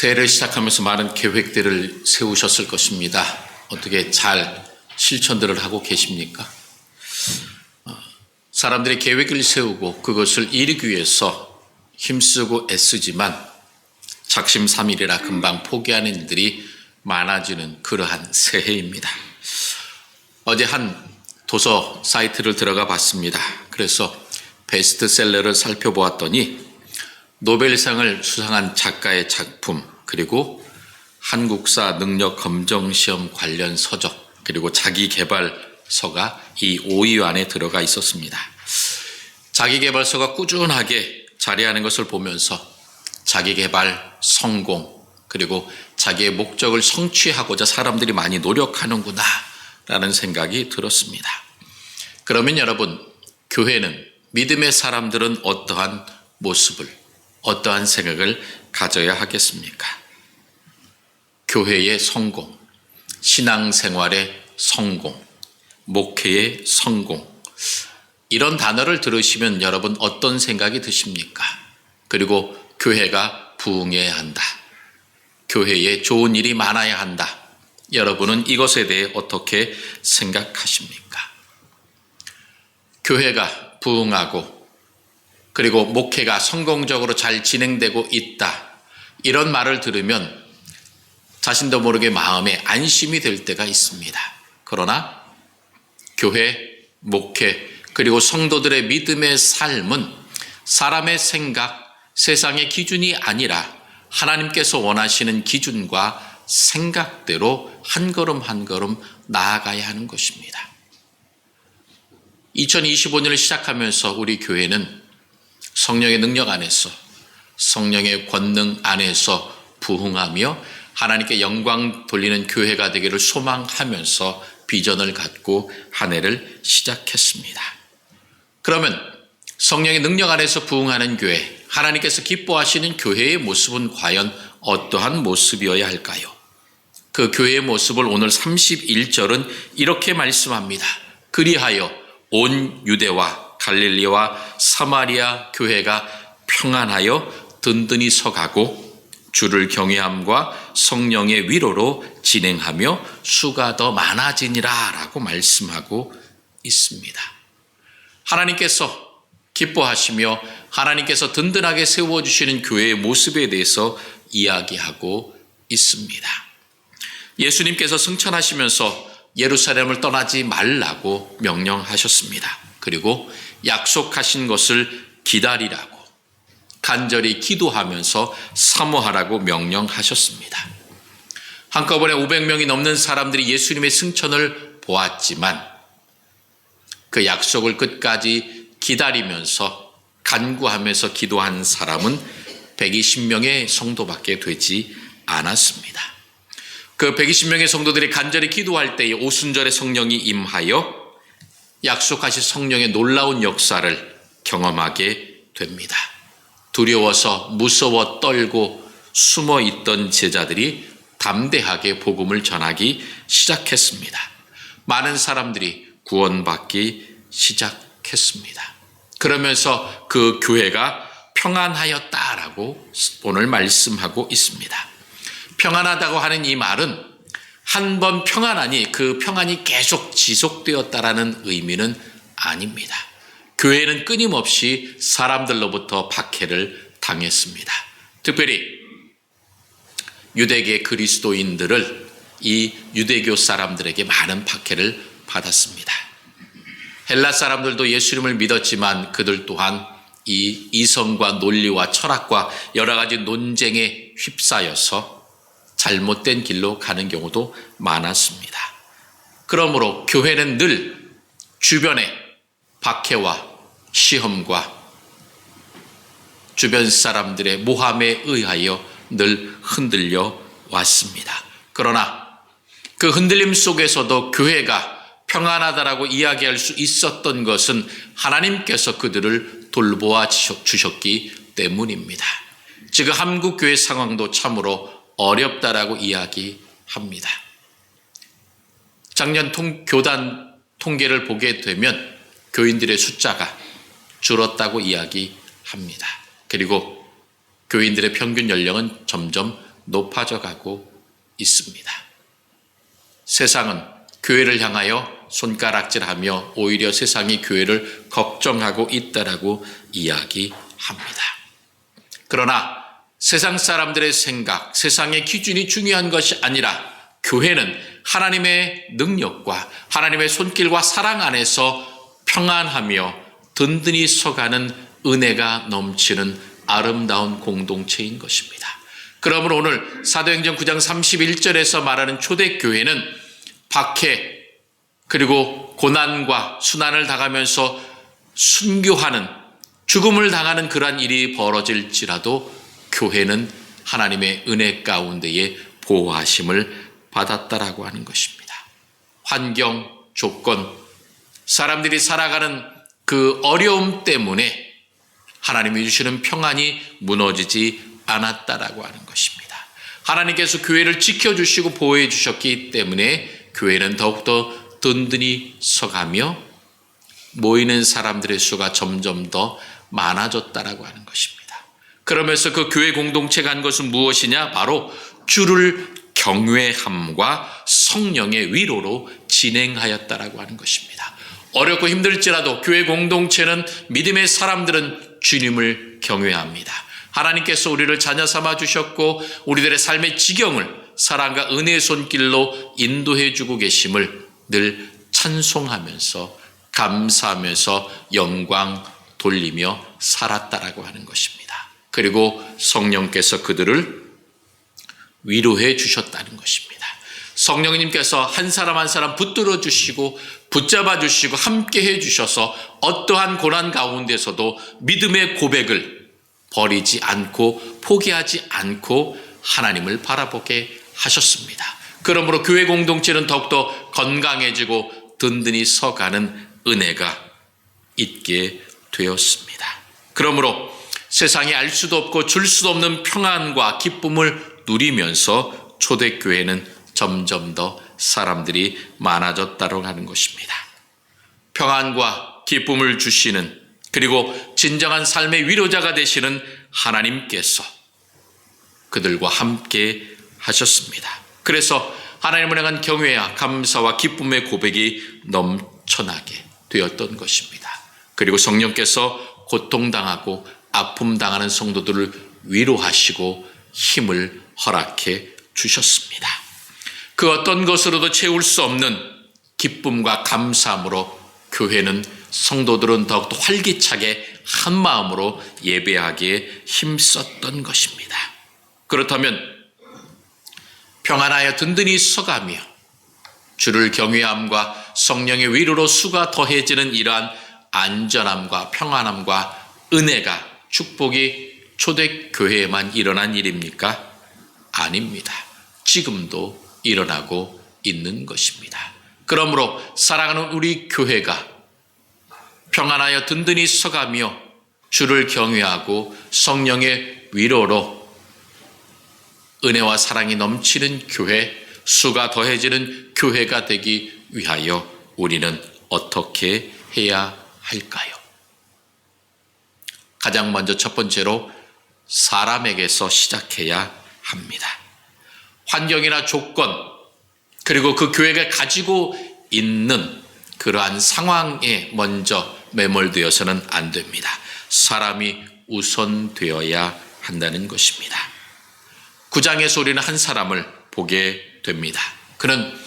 새해를 시작하면서 많은 계획들을 세우셨을 것입니다. 어떻게 잘 실천들을 하고 계십니까? 사람들이 계획을 세우고 그것을 이루기 위해서 힘쓰고 애쓰지만 작심삼일이라 금방 포기하는 일들이 많아지는 그러한 새해입니다. 어제 한 도서 사이트를 들어가 봤습니다. 그래서 베스트셀러를 살펴보았더니 노벨상을 수상한 작가의 작품, 그리고 한국사 능력검정시험 관련 서적, 그리고 자기계발서가 이 5위 안에 들어가 있었습니다. 자기계발서가 꾸준하게 자리하는 것을 보면서 자기계발, 성공, 그리고 자기의 목적을 성취하고자 사람들이 많이 노력하는구나 라는 생각이 들었습니다. 그러면 여러분, 교회는, 믿음의 사람들은 어떠한 모습을, 어떠한 생각을 가져야 하겠습니까? 교회의 성공, 신앙생활의 성공, 목회의 성공, 이런 단어를 들으시면 여러분 어떤 생각이 드십니까? 그리고 교회가 부흥해야 한다, 교회에 좋은 일이 많아야 한다, 여러분은 이것에 대해 어떻게 생각하십니까? 교회가 부흥하고 그리고 목회가 성공적으로 잘 진행되고 있다, 이런 말을 들으면 자신도 모르게 마음에 안심이 될 때가 있습니다. 그러나 교회, 목회, 그리고 성도들의 믿음의 삶은 사람의 생각, 세상의 기준이 아니라 하나님께서 원하시는 기준과 생각대로 한 걸음 한 걸음 나아가야 하는 것입니다. 2025년을 시작하면서 우리 교회는 성령의 능력 안에서, 성령의 권능 안에서 부흥하며 하나님께 영광 돌리는 교회가 되기를 소망하면서 비전을 갖고 한 해를 시작했습니다. 그러면 성령의 능력 안에서 부흥하는 교회, 하나님께서 기뻐하시는 교회의 모습은 과연 어떠한 모습이어야 할까요? 그 교회의 모습을 오늘 31절은 이렇게 말씀합니다. 그리하여 온 유대와 갈릴리와 사마리아 교회가 평안하여 든든히 서가고 주를 경외함과 성령의 위로로 진행하며 수가 더 많아지니라 라고 말씀하고 있습니다. 하나님께서 기뻐하시며 하나님께서 든든하게 세워주시는 교회의 모습에 대해서 이야기하고 있습니다. 예수님께서 승천하시면서 예루살렘을 떠나지 말라고 명령하셨습니다. 그리고 약속하신 것을 기다리라고, 간절히 기도하면서 사모하라고 명령하셨습니다. 한꺼번에 500명이 넘는 사람들이 예수님의 승천을 보았지만 그 약속을 끝까지 기다리면서 간구하면서 기도한 사람은 120명의 성도밖에 되지 않았습니다. 그 120명의 성도들이 간절히 기도할 때에 오순절에 성령이 임하여 약속하신 성령의 놀라운 역사를 경험하게 됩니다. 두려워서 무서워 떨고 숨어 있던 제자들이 담대하게 복음을 전하기 시작했습니다. 많은 사람들이 구원받기 시작했습니다. 그러면서 그 교회가 평안하였다라고 오늘 말씀하고 있습니다. 평안하다고 하는 이 말은 한 번 평안하니 그 평안이 계속 지속되었다라는 의미는 아닙니다. 교회는 끊임없이 사람들로부터 박해를 당했습니다. 특별히 유대계 그리스도인들을 이 유대교 사람들에게 많은 박해를 받았습니다. 헬라 사람들도 예수님을 믿었지만 그들 또한 이 이성과 논리와 철학과 여러 가지 논쟁에 휩싸여서 잘못된 길로 가는 경우도 많았습니다. 그러므로 교회는 늘 주변의 박해와 시험과 주변 사람들의 모함에 의하여 늘 흔들려 왔습니다. 그러나 그 흔들림 속에서도 교회가 평안하다라고 이야기할 수 있었던 것은 하나님께서 그들을 돌보아 주셨기 때문입니다. 지금 한국 교회 상황도 참으로 어렵다라고 이야기합니다. 작년 교단 통계를 보게 되면 교인들의 숫자가 줄었다고 이야기합니다. 그리고 교인들의 평균 연령은 점점 높아져 가고 있습니다. 세상은 교회를 향하여 손가락질하며 오히려 세상이 교회를 걱정하고 있다라고 이야기합니다. 그러나 세상 사람들의 생각, 세상의 기준이 중요한 것이 아니라 교회는 하나님의 능력과 하나님의 손길과 사랑 안에서 평안하며 든든히 서가는 은혜가 넘치는 아름다운 공동체인 것입니다. 그러므로 오늘 사도행전 9장 31절에서 말하는 초대교회는 박해 그리고 고난과 순환을 당하면서 순교하는 죽음을 당하는 그러한 일이 벌어질지라도 교회는 하나님의 은혜 가운데에 보호하심을 받았다라고 하는 것입니다. 환경, 조건, 사람들이 살아가는 그 어려움 때문에 하나님이 주시는 평안이 무너지지 않았다라고 하는 것입니다. 하나님께서 교회를 지켜주시고 보호해 주셨기 때문에 교회는 더욱더 든든히 서가며 모이는 사람들의 수가 점점 더 많아졌다라고 하는 것입니다. 그러면서 그 교회 공동체가 한 것은 무엇이냐? 바로 주를 경외함과 성령의 위로로 진행하였다라고 하는 것입니다. 어렵고 힘들지라도 교회 공동체는 믿음의 사람들은 주님을 경외합니다. 하나님께서 우리를 자녀 삼아 주셨고 우리들의 삶의 지경을 사랑과 은혜의 손길로 인도해 주고 계심을 늘 찬송하면서 감사하면서 영광 돌리며 살았다라고 하는 것입니다. 그리고 성령께서 그들을 위로해 주셨다는 것입니다. 성령님께서 한 사람 한 사람 붙들어 주시고 붙잡아 주시고 함께 해 주셔서 어떠한 고난 가운데서도 믿음의 고백을 버리지 않고 포기하지 않고 하나님을 바라보게 하셨습니다. 그러므로 교회 공동체는 더욱더 건강해지고 든든히 서가는 은혜가 있게 되었습니다. 그러므로 세상에 알 수도 없고 줄 수도 없는 평안과 기쁨을 누리면서 초대교회는 점점 더 사람들이 많아졌다고 하는 것입니다. 평안과 기쁨을 주시는 그리고 진정한 삶의 위로자가 되시는 하나님께서 그들과 함께 하셨습니다. 그래서 하나님을 향한 경외와 감사와 기쁨의 고백이 넘쳐나게 되었던 것입니다. 그리고 성령께서 고통당하고 아픔당하는 성도들을 위로하시고 힘을 허락해 주셨습니다. 그 어떤 것으로도 채울 수 없는 기쁨과 감사함으로 교회는 성도들은 더욱더 활기차게 한 마음으로 예배하기에 힘썼던 것입니다. 그렇다면 평안하여 든든히 서가며 주를 경외함과 성령의 위로로 수가 더해지는 이러한 안전함과 평안함과 은혜가 축복이 초대교회에만 일어난 일입니까? 아닙니다. 지금도 일어나고 있는 것입니다. 그러므로 사랑하는 우리 교회가 평안하여 든든히 서가며 주를 경외하고 성령의 위로로 은혜와 사랑이 넘치는 교회, 수가 더해지는 교회가 되기 위하여 우리는 어떻게 해야 할까요? 가장 먼저 첫 번째로 사람에게서 시작해야 합니다. 환경이나 조건, 그리고 그 교회가 가지고 있는 그러한 상황에 먼저 매몰되어서는 안 됩니다. 사람이 우선되어야 한다는 것입니다. 9장에서 우리는 한 사람을 보게 됩니다. 그는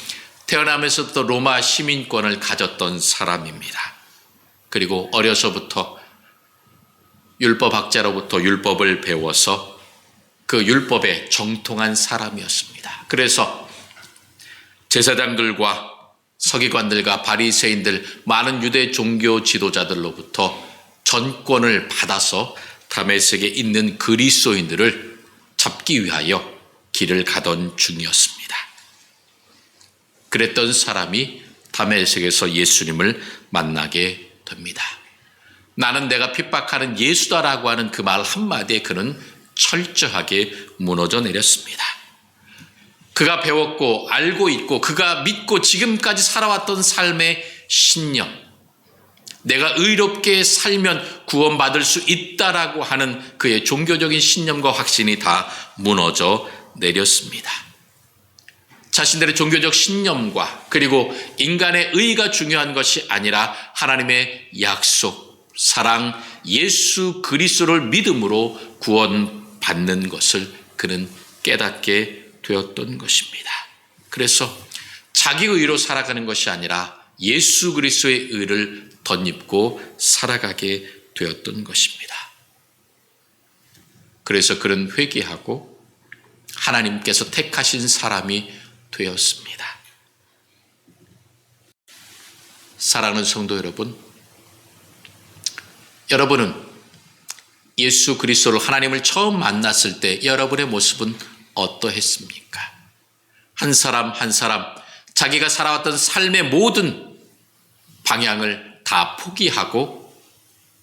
태어나면서부터 로마 시민권을 가졌던 사람입니다. 그리고 어려서부터 율법학자로부터 율법을 배워서 그 율법에 정통한 사람이었습니다. 그래서 제사장들과 서기관들과 바리새인들 많은 유대 종교 지도자들로부터 전권을 받아서 다메섹에 있는 그리스도인들을 잡기 위하여 길을 가던 중이었습니다. 그랬던 사람이 다메섹에서 예수님을 만나게 됩니다. 나는 내가 핍박하는 예수다라고 하는 그 말 한마디에 그는 철저하게 무너져 내렸습니다. 그가 배웠고 알고 있고 그가 믿고 지금까지 살아왔던 삶의 신념, 내가 의롭게 살면 구원받을 수 있다라고 하는 그의 종교적인 신념과 확신이 다 무너져 내렸습니다. 자신들의 종교적 신념과 그리고 인간의 의의가 중요한 것이 아니라 하나님의 약속, 사랑, 예수 그리스도를 믿음으로 구원받는 것을 그는 깨닫게 되었던 것입니다. 그래서 자기 의로 살아가는 것이 아니라 예수 그리스도의 의를 덧입고 살아가게 되었던 것입니다. 그래서 그는 회개하고 하나님께서 택하신 사람이 되었습니다. 사랑하는 성도 여러분, 여러분은 예수 그리스도를 하나님을 처음 만났을 때 여러분의 모습은 어떠했습니까? 한 사람 한 사람 자기가 살아왔던 삶의 모든 방향을 다 포기하고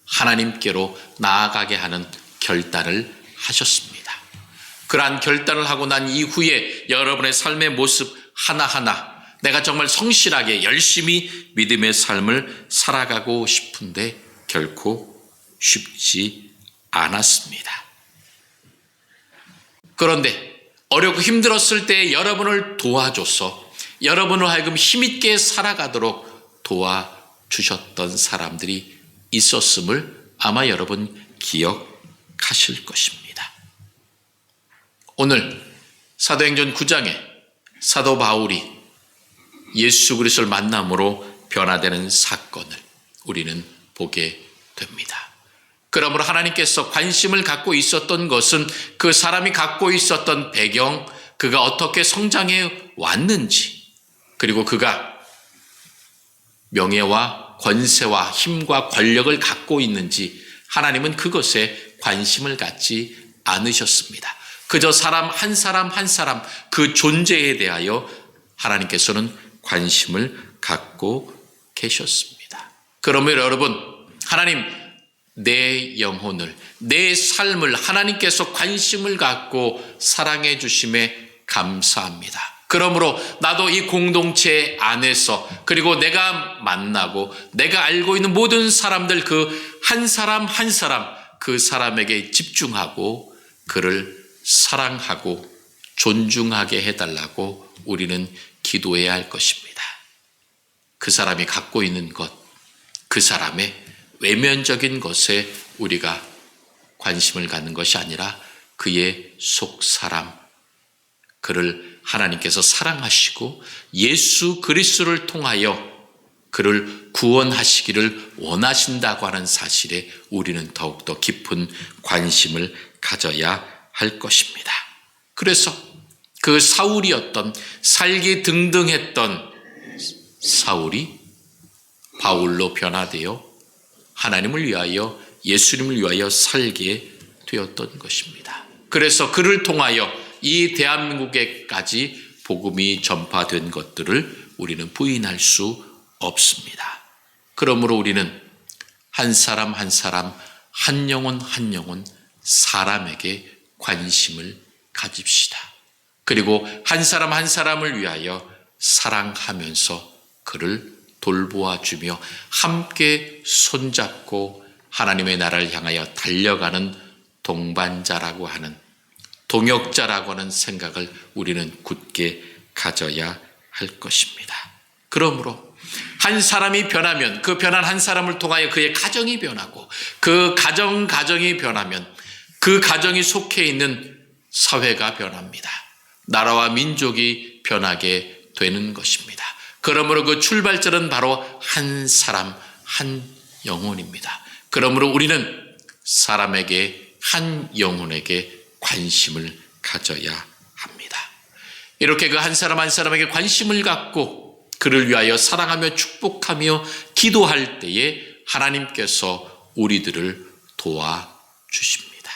하나님께로 나아가게 하는 결단을 하셨습니다. 그러한 결단을 하고 난 이후에 여러분의 삶의 모습 하나하나 내가 정말 성실하게 열심히 믿음의 삶을 살아가고 싶은데 결코 쉽지 않았습니다. 그런데 어렵고 힘들었을 때 여러분을 도와줘서 여러분을 하여금 힘있게 살아가도록 도와주셨던 사람들이 있었음을 아마 여러분 기억하실 것입니다. 오늘 사도행전 9장에 사도 바울이 예수 그리스도를 만남으로 변화되는 사건을 우리는 보게 됩니다. 그러므로 하나님께서 관심을 갖고 있었던 것은 그 사람이 갖고 있었던 배경, 그가 어떻게 성장해 왔는지, 그리고 그가 명예와 권세와 힘과 권력을 갖고 있는지 하나님은 그것에 관심을 갖지 않으셨습니다. 그저 사람 한 사람 그 존재에 대하여 하나님께서는 관심을 갖고 계셨습니다. 그러면 여러분, 하나님 내 영혼을, 내 삶을 하나님께서 관심을 갖고 사랑해 주심에 감사합니다. 그러므로 나도 이 공동체 안에서 그리고 내가 만나고 내가 알고 있는 모든 사람들 그 한 사람 한 사람 그 사람에게 집중하고 그를 사랑하고 존중하게 해달라고 우리는 기도해야 할 것입니다. 그 사람이 갖고 있는 것, 그 사람의 외면적인 것에 우리가 관심을 갖는 것이 아니라 그의 속사람, 그를 하나님께서 사랑하시고 예수 그리스도를 통하여 그를 구원하시기를 원하신다고 하는 사실에 우리는 더욱더 깊은 관심을 가져야 할 것입니다. 그래서 그 사울이었던 살기 등등했던 사울이 바울로 변화되어 하나님을 위하여 예수님을 위하여 살게 되었던 것입니다. 그래서 그를 통하여 이 대한민국에까지 복음이 전파된 것들을 우리는 부인할 수 없습니다. 그러므로 우리는 한 사람 한 사람, 한 영혼 한 영혼 사람에게 관심을 가집시다. 그리고 한 사람 한 사람을 위하여 사랑하면서 그를 돌보아 주며 함께 손잡고 하나님의 나라를 향하여 달려가는 동반자라고 하는, 동역자라고 하는 생각을 우리는 굳게 가져야 할 것입니다. 그러므로 한 사람이 변하면 그 변한 한 사람을 통하여 그의 가정이 변하고 그 가정이 변하면 그 가정이 속해 있는 사회가 변합니다. 나라와 민족이 변하게 되는 것입니다. 그러므로 그 출발점은 바로 한 사람, 한 영혼입니다. 그러므로 우리는 사람에게, 한 영혼에게 관심을 가져야 합니다. 이렇게 그 한 사람 한 사람에게 관심을 갖고 그를 위하여 사랑하며 축복하며 기도할 때에 하나님께서 우리들을 도와주십니다.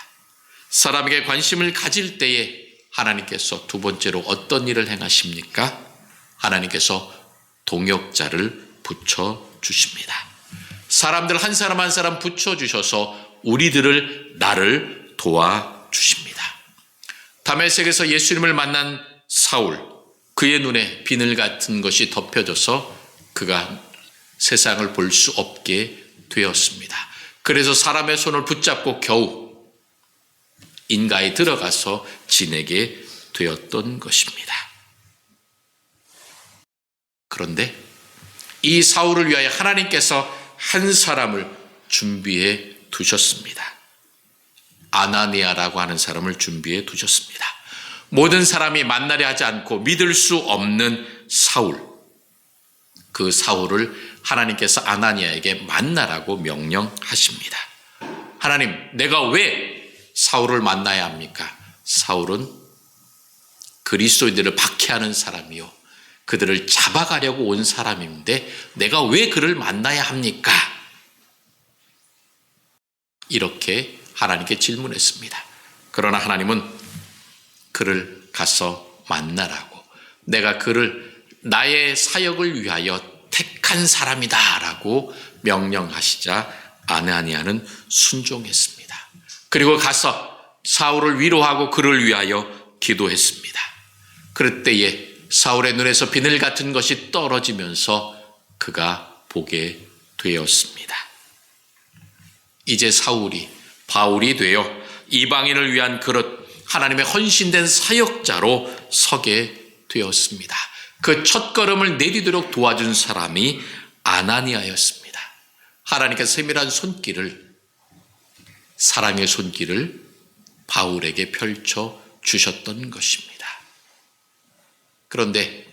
사람에게 관심을 가질 때에 하나님께서 두 번째로 어떤 일을 행하십니까? 하나님께서 동역자를 붙여주십니다. 사람들 한 사람 한 사람 붙여주셔서 우리들을, 나를 도와주십니다. 다메섹에서 예수님을 만난 사울, 그의 눈에 비늘 같은 것이 덮여져서 그가 세상을 볼 수 없게 되었습니다. 그래서 사람의 손을 붙잡고 겨우 인가에 들어가서 지내게 되었던 것입니다. 그런데 이 사울을 위하여 하나님께서 한 사람을 준비해 두셨습니다. 아나니아라고 하는 사람을 준비해 두셨습니다. 모든 사람이 만나려 하지 않고 믿을 수 없는 사울, 그 사울을 하나님께서 아나니아에게 만나라고 명령하십니다. 하나님, 내가 왜 사울을 만나야 합니까? 사울은 그리스도인들을 박해하는 사람이요, 그들을 잡아가려고 온 사람인데 내가 왜 그를 만나야 합니까? 이렇게 하나님께 질문했습니다. 그러나 하나님은 그를 가서 만나라고, 내가 그를 나의 사역을 위하여 택한 사람이다 라고 명령하시자 아나니아는 순종했습니다. 그리고 가서 사울을 위로하고 그를 위하여 기도했습니다. 그럴 때에 사울의 눈에서 비늘 같은 것이 떨어지면서 그가 보게 되었습니다. 이제 사울이 바울이 되어 이방인을 위한 그릇, 하나님의 헌신된 사역자로 서게 되었습니다. 그 첫걸음을 내디도록 도와준 사람이 아나니아였습니다. 하나님께서 세밀한 손길을, 사랑의 손길을 바울에게 펼쳐 주셨던 것입니다. 그런데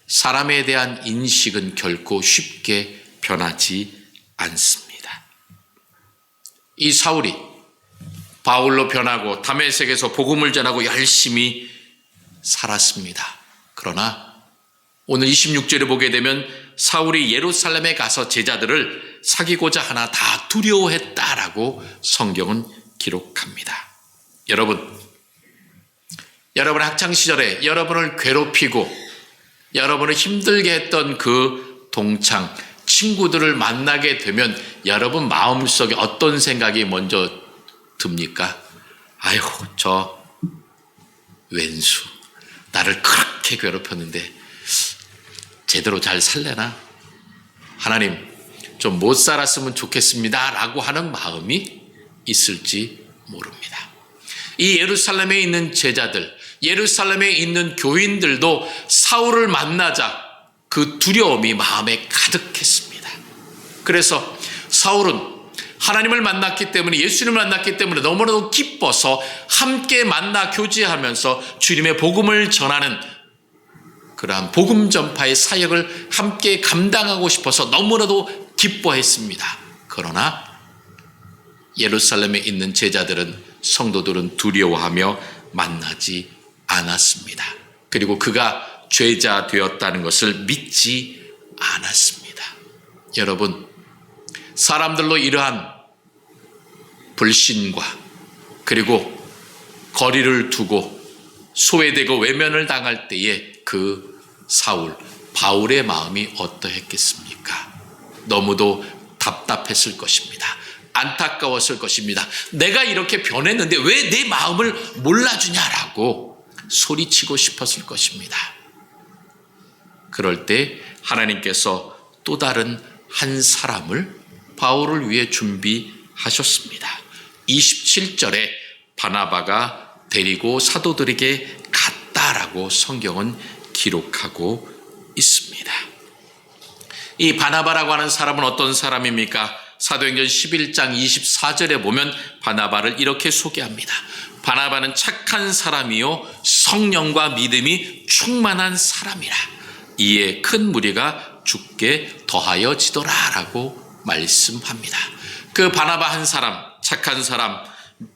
사람에 대한 인식은 결코 쉽게 변하지 않습니다. 이 사울이 바울로 변하고 다메섹에서 복음을 전하고 열심히 살았습니다. 그러나 오늘 26절에 보게 되면 사울이 예루살렘에 가서 제자들을 사귀고자 하나 다 두려워했다라고 성경은 기록합니다. 여러분의 학창시절에 여러분을 괴롭히고 여러분을 힘들게 했던 그 동창, 친구들을 만나게 되면 여러분 마음속에 어떤 생각이 먼저 듭니까? 아이고, 저 왼수, 나를 그렇게 괴롭혔는데 제대로 잘 살래나? 하나님, 좀 못 살았으면 좋겠습니다 라고 하는 마음이 있을지 모릅니다. 이 예루살렘에 있는 제자들, 예루살렘에 있는 교인들도 사울을 만나자 그 두려움이 마음에 가득했습니다. 그래서 사울은 하나님을 만났기 때문에, 예수님을 만났기 때문에 너무나도 기뻐서 함께 만나 교제하면서 주님의 복음을 전하는 그러한 복음 전파의 사역을 함께 감당하고 싶어서 너무나도 기뻐했습니다. 그러나 예루살렘에 있는 제자들은, 성도들은 두려워하며 만나지 않았습니다. 그리고 그가 죄자 되었다는 것을 믿지 않았습니다. 여러분, 사람들로 이러한 불신과 그리고 거리를 두고 소외되고 외면을 당할 때에 그 사울, 바울의 마음이 어떠했겠습니까? 너무도 답답했을 것입니다. 안타까웠을 것입니다. 내가 이렇게 변했는데 왜 내 마음을 몰라주냐라고 소리치고 싶었을 것입니다. 그럴 때 하나님께서 또 다른 한 사람을 바울을 위해 준비하셨습니다. 27절에 바나바가 데리고 사도들에게 갔다라고 성경은 기록하고 있습니다. 이 바나바라고 하는 사람은 어떤 사람입니까? 사도행전 11장 24절에 보면 바나바를 이렇게 소개합니다. 바나바는 착한 사람이요 성령과 믿음이 충만한 사람이라, 이에 큰 무리가 죽게 더하여지더라라고 말씀합니다. 그 바나바 한 사람, 착한 사람,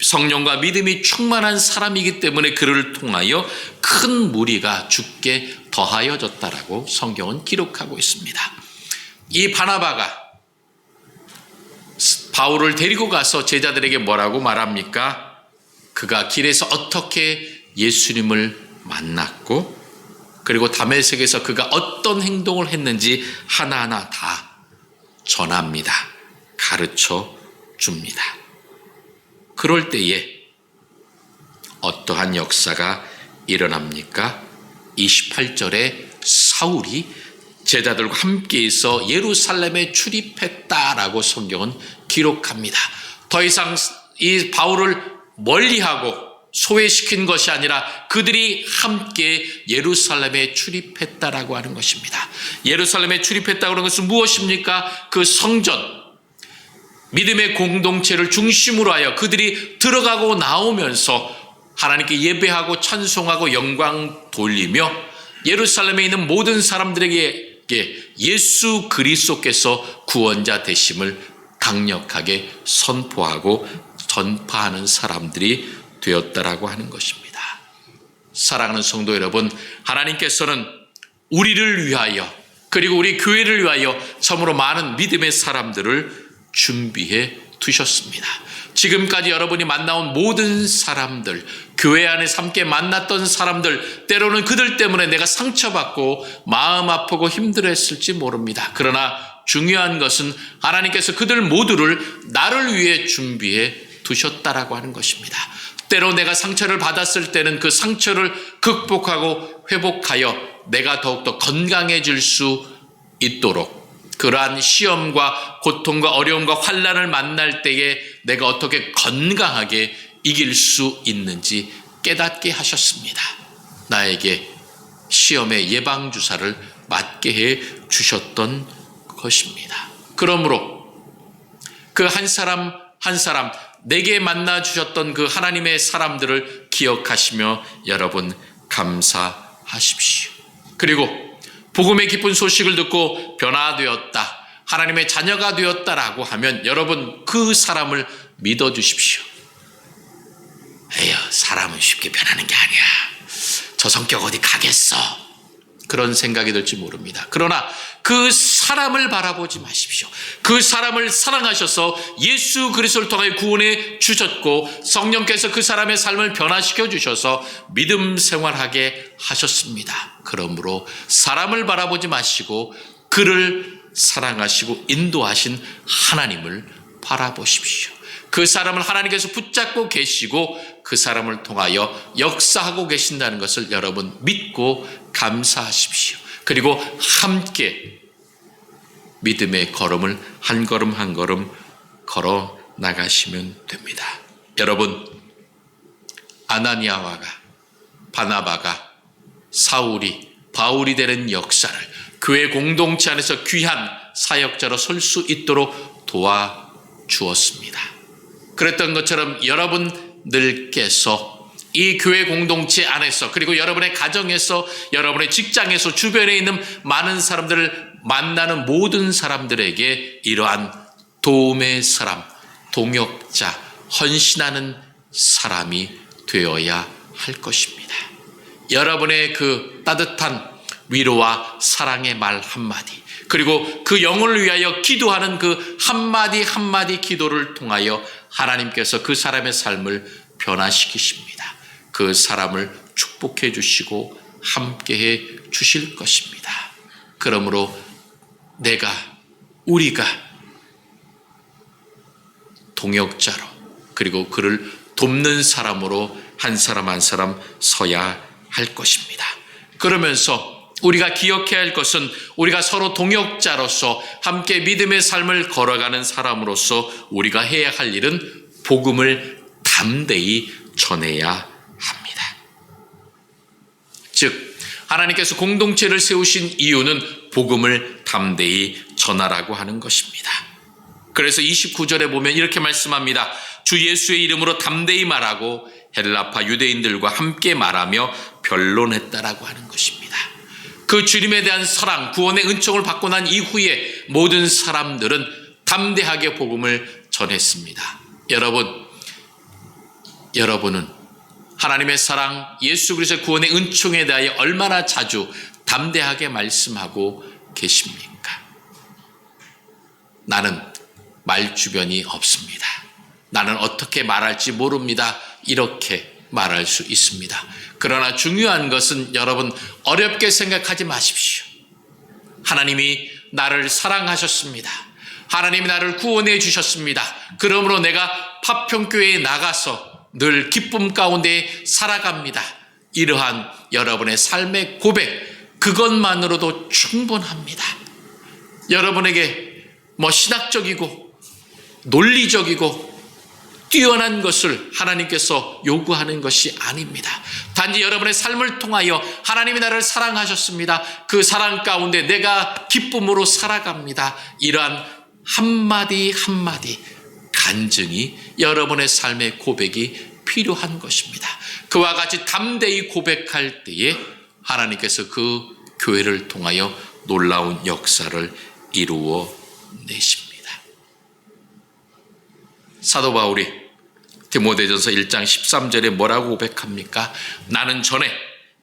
성령과 믿음이 충만한 사람이기 때문에 그를 통하여 큰 무리가 죽게 더하여졌다라고 성경은 기록하고 있습니다. 이 바나바가 바울을 데리고 가서 제자들에게 뭐라고 말합니까? 그가 길에서 어떻게 예수님을 만났고 그리고 다메섹에서 그가 어떤 행동을 했는지 하나하나 다 전합니다. 가르쳐 줍니다. 그럴 때에 어떠한 역사가 일어납니까? 28절에 사울이 제자들과 함께해서 예루살렘에 출입했다라고 성경은 기록합니다. 더 이상 이 바울을 멀리하고 소외시킨 것이 아니라 그들이 함께 예루살렘에 출입했다라고 하는 것입니다. 예루살렘에 출입했다고 하는 것은 무엇입니까? 그 성전, 믿음의 공동체를 중심으로 하여 그들이 들어가고 나오면서 하나님께 예배하고 찬송하고 영광 돌리며 예루살렘에 있는 모든 사람들에게 예수 그리스도께서 구원자 되심을 강력하게 선포하고 전파하는 사람들이 되었다라고 하는 것입니다. 사랑하는 성도 여러분, 하나님께서는 우리를 위하여 그리고 우리 교회를 위하여 참으로 많은 믿음의 사람들을 준비해 두셨습니다. 지금까지 여러분이 만나온 모든 사람들, 교회 안에서 함께 만났던 사람들, 때로는 그들 때문에 내가 상처받고 마음 아프고 힘들었을지 모릅니다. 그러나 중요한 것은 하나님께서 그들 모두를 나를 위해 준비해 두셨다라고 하는 것입니다. 때로 내가 상처를 받았을 때는 그 상처를 극복하고 회복하여 내가 더욱더 건강해질 수 있도록 그러한 시험과 고통과 어려움과 환난을 만날 때에 내가 어떻게 건강하게 이길 수 있는지 깨닫게 하셨습니다. 나에게 시험의 예방주사를 맞게 해 주셨던 것입니다. 그러므로 그 한 사람 한 사람 내게 만나 주셨던 그 하나님의 사람들을 기억하시며 여러분 감사하십시오. 그리고 복음의 기쁜 소식을 듣고 변화되었다, 하나님의 자녀가 되었다라고 하면 여러분 그 사람을 믿어주십시오. 에휴, 사람은 쉽게 변하는 게 아니야. 저 성격 어디 가겠어. 그런 생각이 들지 모릅니다. 그러나 그 사람을 바라보지 마십시오. 그 사람을 사랑하셔서 예수 그리스도를 통하여 구원해 주셨고 성령께서 그 사람의 삶을 변화시켜 주셔서 믿음 생활하게 하셨습니다. 그러므로 사람을 바라보지 마시고 그를 사랑하시고 인도하신 하나님을 바라보십시오. 그 사람을 하나님께서 붙잡고 계시고 그 사람을 통하여 역사하고 계신다는 것을 여러분 믿고 감사하십시오. 그리고 함께 믿음의 걸음을 한 걸음 한 걸음 걸어 나가시면 됩니다. 여러분, 아나니아와 바나바가 사울이 바울이 되는 역사를 교회 공동체 안에서 귀한 사역자로 설 수 있도록 도와주었습니다. 그랬던 것처럼 여러분들께서 이 교회 공동체 안에서 그리고 여러분의 가정에서 여러분의 직장에서 주변에 있는 많은 사람들을 만나는 모든 사람들에게 이러한 도움의 사람, 동역자, 헌신하는 사람이 되어야 할 것입니다. 여러분의 그 따뜻한 위로와 사랑의 말 한마디, 그리고 그 영혼을 위하여 기도하는 그 한마디 한마디 기도를 통하여 하나님께서 그 사람의 삶을 변화시키십니다. 그 사람을 축복해 주시고 함께해 주실 것입니다. 그러므로 우리가 동역자로 그리고 그를 돕는 사람으로 한 사람 한 사람 서야 할 것입니다. 그러면서 우리가 기억해야 할 것은 우리가 서로 동역자로서 함께 믿음의 삶을 걸어가는 사람으로서 우리가 해야 할 일은 복음을 담대히 전해야 합니다. 즉 하나님께서 공동체를 세우신 이유는 복음을 담대히 전하라고 하는 것입니다. 그래서 29절에 보면 이렇게 말씀합니다. 주 예수의 이름으로 담대히 말하고 헬라파 유대인들과 함께 말하며 변론했다라고 하는 것입니다. 그 주님에 대한 사랑, 구원의 은총을 받고 난 이후에 모든 사람들은 담대하게 복음을 전했습니다. 여러분은 하나님의 사랑, 예수 그리스도의 구원의 은총에 대하여 얼마나 자주 담대하게 말씀하고 계십니까? 나는 말 주변이 없습니다. 나는 어떻게 말할지 모릅니다. 이렇게 말할 수 있습니다. 그러나 중요한 것은 여러분 어렵게 생각하지 마십시오. 하나님이 나를 사랑하셨습니다. 하나님이 나를 구원해 주셨습니다. 그러므로 내가 파평교회에 나가서 늘 기쁨 가운데 살아갑니다. 이러한 여러분의 삶의 고백, 그것만으로도 충분합니다. 여러분에게 신학적이고 논리적이고 뛰어난 것을 하나님께서 요구하는 것이 아닙니다. 단지 여러분의 삶을 통하여 하나님이 나를 사랑하셨습니다. 그 사랑 가운데 내가 기쁨으로 살아갑니다. 이러한 한마디 한마디 간증이 여러분의 삶의 고백이 필요한 것입니다. 그와 같이 담대히 고백할 때에 하나님께서 그 교회를 통하여 놀라운 역사를 이루어 내십니다. 사도 바울이 디모데전서 1장 13절에 뭐라고 고백합니까? 나는 전에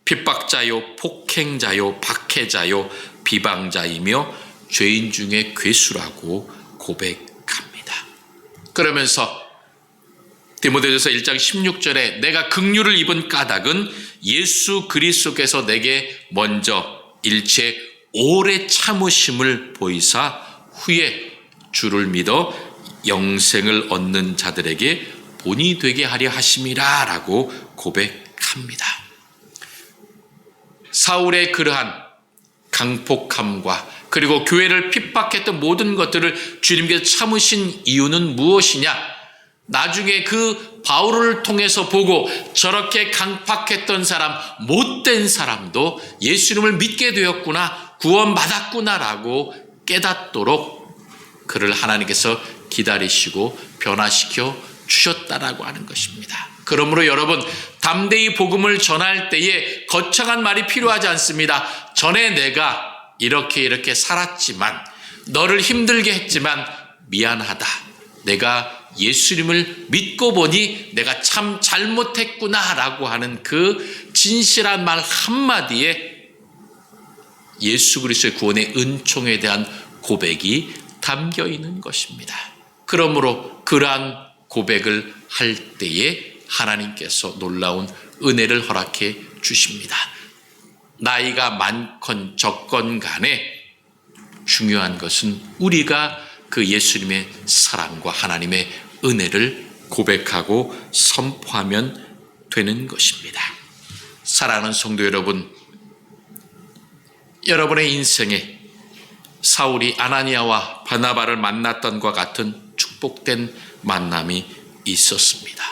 핍박자요, 폭행자요, 박해자요, 비방자이며 죄인 중에 괴수라고 고백합니다. 그러면서 디모데전서 1장 16절에 내가 긍휼을 입은 까닭은 예수 그리스도께서 내게 먼저 일체 오래 참으심을 보이사 후에 주를 믿어 영생을 얻는 자들에게 본이 되게 하려 하심이라 라고 고백합니다. 사울의 그러한 강폭함과 그리고 교회를 핍박했던 모든 것들을 주님께서 참으신 이유는 무엇이냐? 나중에 그 바울을 통해서 보고 저렇게 강팍했던 사람, 못된 사람도 예수님을 믿게 되었구나, 구원받았구나라고 깨닫도록 그를 하나님께서 기다리시고 변화시켜 주셨다라고 하는 것입니다. 그러므로 여러분, 담대히 복음을 전할 때에 거창한 말이 필요하지 않습니다. 전에 내가 이렇게 살았지만, 너를 힘들게 했지만 미안하다. 내가 예수님을 믿고 보니 내가 참 잘못했구나라고 하는 그 진실한 말 한마디에 예수 그리스도의 구원의 은총에 대한 고백이 담겨 있는 것입니다. 그러므로 그러한 고백을 할 때에 하나님께서 놀라운 은혜를 허락해 주십니다. 나이가 많건 적건 간에 중요한 것은 우리가 그 예수님의 사랑과 하나님의 은혜를 고백하고 선포하면 되는 것입니다. 사랑하는 성도 여러분, 여러분의 인생에 사울이 아나니아와 바나바를 만났던 것과 같은 축복된 만남이 있었습니다.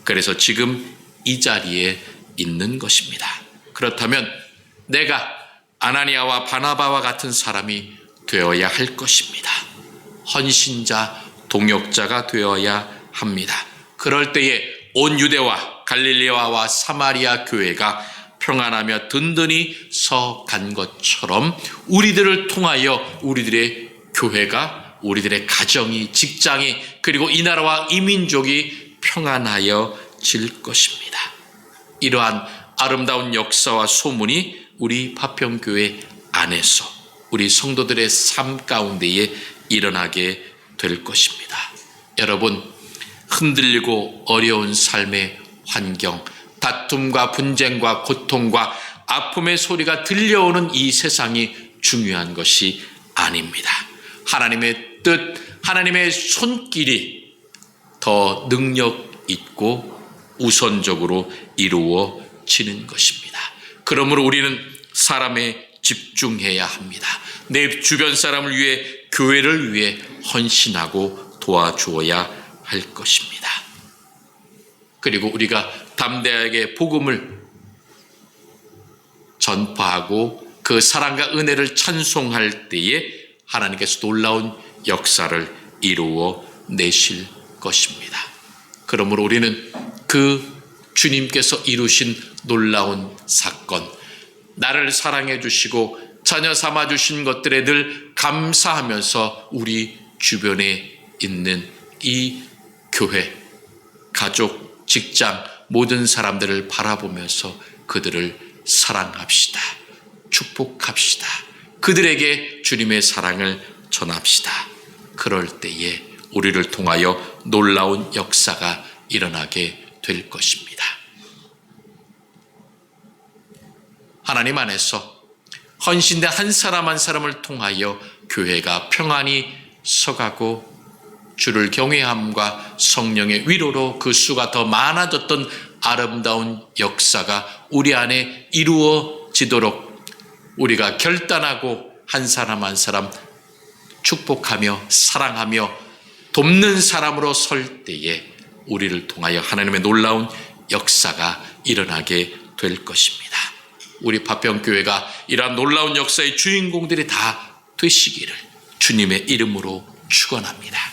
그래서 지금 이 자리에 있는 것입니다. 그렇다면 내가 아나니아와 바나바와 같은 사람이 되어야 할 것입니다. 헌신자, 동역자가 되어야 합니다. 그럴 때에 온 유대와 갈릴리아와 사마리아 교회가 평안하며 든든히 서간 것처럼 우리들을 통하여 우리들의 교회가, 우리들의 가정이, 직장이, 그리고 이 나라와 이 민족이 평안하여질 것입니다. 이러한 아름다운 역사와 소문이 우리 파평교회 안에서 우리 성도들의 삶 가운데에 일어나게 될 것입니다. 여러분, 흔들리고 어려운 삶의 환경, 다툼과 분쟁과 고통과 아픔의 소리가 들려오는 이 세상이 중요한 것이 아닙니다. 하나님의 뜻, 하나님의 손길이 더 능력 있고 우선적으로 이루어지는 것입니다. 그러므로 우리는 사람에 집중해야 합니다. 내 주변 사람을 위해, 교회를 위해 헌신하고 도와주어야 할 것입니다. 그리고 우리가 담대하게 복음을 전파하고 그 사랑과 은혜를 찬송할 때에 하나님께서 놀라운 역사를 이루어 내실 것입니다. 그러므로 우리는 그 주님께서 이루신 놀라운 사건, 나를 사랑해 주시고 자녀 삼아 주신 것들에 늘 감사하면서 우리 주변에 있는 이 교회, 가족, 직장, 모든 사람들을 바라보면서 그들을 사랑합시다. 축복합시다. 그들에게 주님의 사랑을 전합시다. 그럴 때에 우리를 통하여 놀라운 역사가 일어나게 될 것입니다. 하나님 안에서 헌신된 한 사람 한 사람을 통하여 교회가 평안히 서가고 주를 경외함과 성령의 위로로 그 수가 더 많아졌던 아름다운 역사가 우리 안에 이루어지도록 우리가 결단하고 한 사람 한 사람 축복하며 사랑하며 돕는 사람으로 설 때에 우리를 통하여 하나님의 놀라운 역사가 일어나게 될 것입니다. 우리 파평교회가 이러한 놀라운 역사의 주인공들이 다 되시기를 주님의 이름으로 축원합니다.